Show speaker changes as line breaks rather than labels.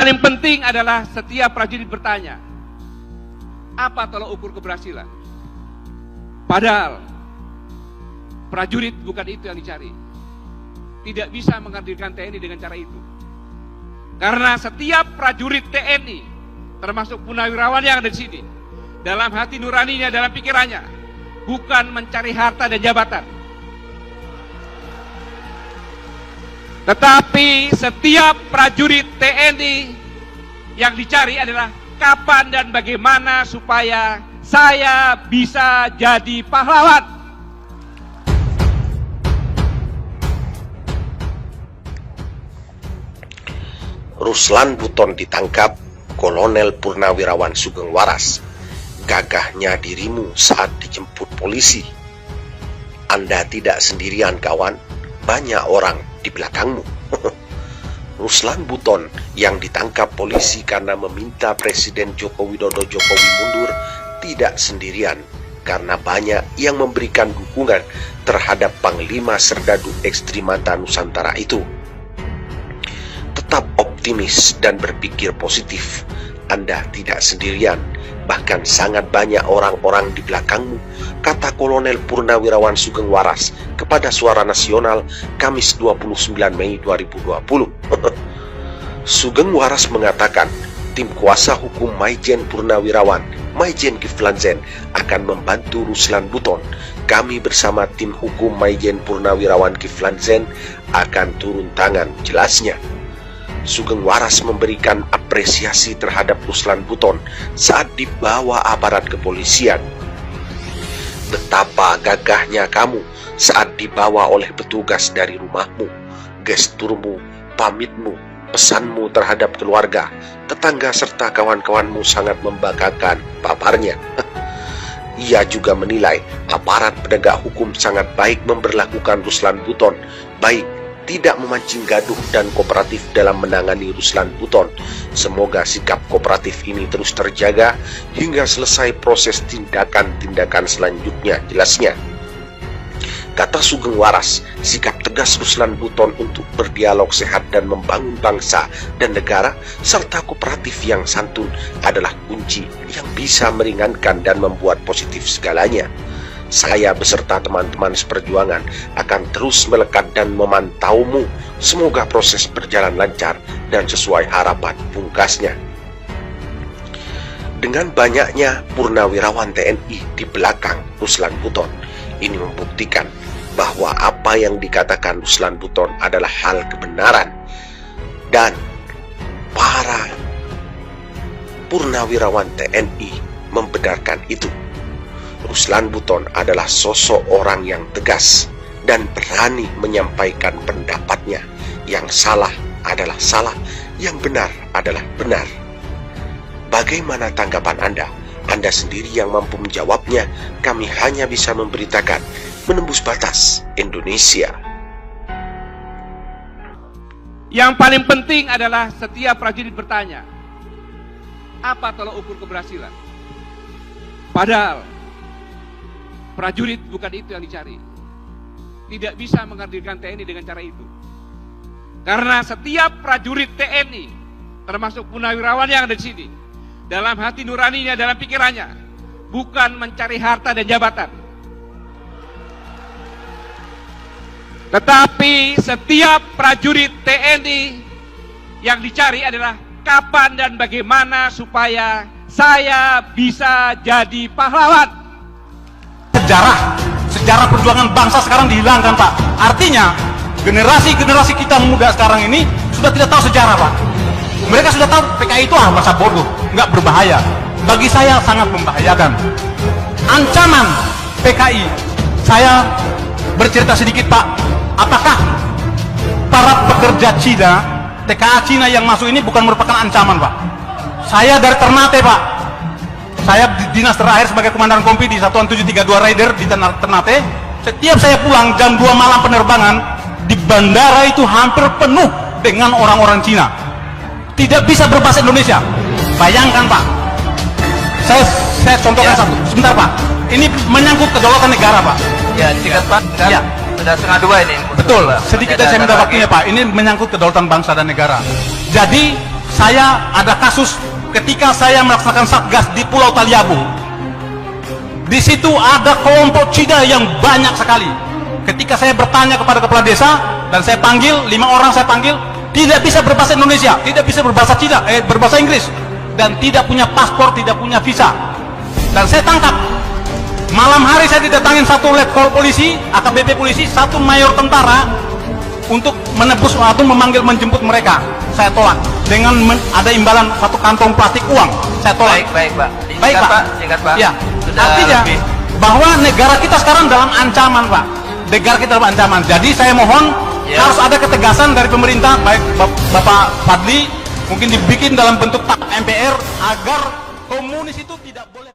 Paling penting adalah setiap prajurit bertanya, apa tolak ukur keberhasilan? Padahal prajurit bukan itu yang dicari. Tidak bisa menghadirkan TNI dengan cara itu. Karena setiap prajurit TNI, termasuk purnawirawan yang ada di sini, dalam hati nuraninya, dalam pikirannya, bukan mencari harta dan jabatan. Tetapi setiap prajurit TNI yang dicari adalah kapan dan bagaimana supaya saya bisa jadi pahlawan.
Ruslan Buton ditangkap, Kolonel Purnawirawan Sugeng Waras. Gagahnya dirimu saat dijemput polisi. Anda tidak sendirian kawan, banyak orang di belakangmu. Ruslan Buton yang ditangkap polisi karena meminta Presiden Joko Widodo Jokowi mundur tidak sendirian, karena banyak yang memberikan dukungan terhadap Panglima Serdadu Ekstrimata Nusantara itu. Tetap optimis dan berpikir positif. Anda tidak sendirian, bahkan sangat banyak orang-orang di belakangmu, kata Kolonel Purnawirawan Sugeng Waras kepada Suara Nasional Kamis 29 Mei 2020. Sugeng Waras mengatakan, tim kuasa hukum Maijen Purnawirawan, Maijen Kiflan Zen, akan membantu Ruslan Buton. Kami bersama tim hukum Maijen Purnawirawan Kiflan Zen akan turun tangan, jelasnya. Sugeng Waras memberikan apresiasi terhadap Ruslan Buton saat dibawa aparat kepolisian. Betapa gagahnya kamu saat dibawa oleh petugas dari rumahmu. Gesturmu, pamitmu, pesanmu terhadap keluarga, tetangga serta kawan-kawanmu sangat membanggakan, paparnya. Ia juga menilai aparat penegak hukum sangat baik memperlakukan Ruslan Buton, baik tidak memancing gaduh dan kooperatif dalam menangani Ruslan Buton. Semoga sikap kooperatif ini terus terjaga hingga selesai proses tindakan-tindakan selanjutnya, jelasnya. Kata Sugeng Waras, sikap tegas Ruslan Buton untuk berdialog sehat dan membangun bangsa dan negara serta kooperatif yang santun adalah kunci yang bisa meringankan dan membuat positif segalanya. Saya beserta teman-teman seperjuangan akan terus melekat dan memantaumu. Semoga proses berjalan lancar dan sesuai harapan, pungkasnya. Dengan banyaknya purnawirawan TNI di belakang Ruslan Buton, ini membuktikan bahwa apa yang dikatakan Ruslan Buton adalah hal kebenaran. Dan para purnawirawan TNI membenarkan itu. Ruslan Buton adalah sosok orang yang tegas dan berani menyampaikan pendapatnya. Yang salah adalah salah, yang benar adalah benar. Bagaimana tanggapan Anda? Anda sendiri yang mampu menjawabnya. Kami hanya bisa memberitakan menembus batas Indonesia.
Yang paling penting adalah setiap prajurit bertanya, apa tolak ukur keberhasilan? Padahal prajurit bukan itu yang dicari. Tidak bisa menghadirkan TNI dengan cara itu. Karena setiap prajurit TNI, termasuk purnawirawan yang ada di sini, dalam hati nuraninya, dalam pikirannya, bukan mencari harta dan jabatan. Tetapi setiap prajurit TNI yang dicari adalah kapan dan bagaimana supaya saya bisa jadi pahlawan.
Sejarah perjuangan bangsa sekarang dihilangkan, Pak. Artinya generasi kita muda sekarang ini sudah tidak tahu sejarah, Pak. Mereka sudah tahu PKI itu masa bodoh, nggak berbahaya. Bagi saya sangat membahayakan. Ancaman PKI, saya bercerita sedikit, Pak. Apakah para pekerja Cina, TKA Cina yang masuk ini bukan merupakan ancaman, Pak? Saya dari Ternate, Pak. Saya dinas terakhir sebagai komandan kompi di Satuan 732 Raider di Ternate. Setiap saya pulang jam 2 malam penerbangan, di bandara itu hampir penuh dengan orang-orang Cina. Tidak bisa berbahasa Indonesia. Bayangkan, Pak. Saya contohkan satu. Sebentar, Pak. Ini menyangkut kedaulatan negara, Pak.
Ya, singkat Pak.
Ya.
Sudah setengah 2 ini.
Betul. Sedikit saya minta waktunya, Pak. Ini menyangkut kedaulatan bangsa dan negara. Jadi saya ada kasus ketika saya melaksanakan satgas di Pulau Taliabu. Di situ ada kelompok Cina yang banyak sekali. Ketika saya bertanya kepada kepala desa dan saya panggil 5 orang, saya panggil, tidak bisa berbahasa Indonesia, tidak bisa berbahasa Cina, berbahasa Inggris, dan tidak punya paspor, tidak punya visa. Dan saya tangkap. Malam hari saya didatangin satu letkol polisi, AKBP polisi, satu mayor tentara untuk menebus atau memanggil menjemput mereka. Saya tolak dengan ada imbalan satu kantong plastik uang. Saya tolak.
Baik, Pak.
Baik, Pak.
Singkat, Pak.
Ya.
Sudah
Artinya
lebih.
bahwa negara kita sekarang dalam ancaman, Pak. Negara kita dalam ancaman. Jadi saya mohon
Ya.
harus ada ketegasan dari pemerintah, baik Bapak Fadli, mungkin dibikin dalam bentuk MPR agar komunis itu tidak boleh.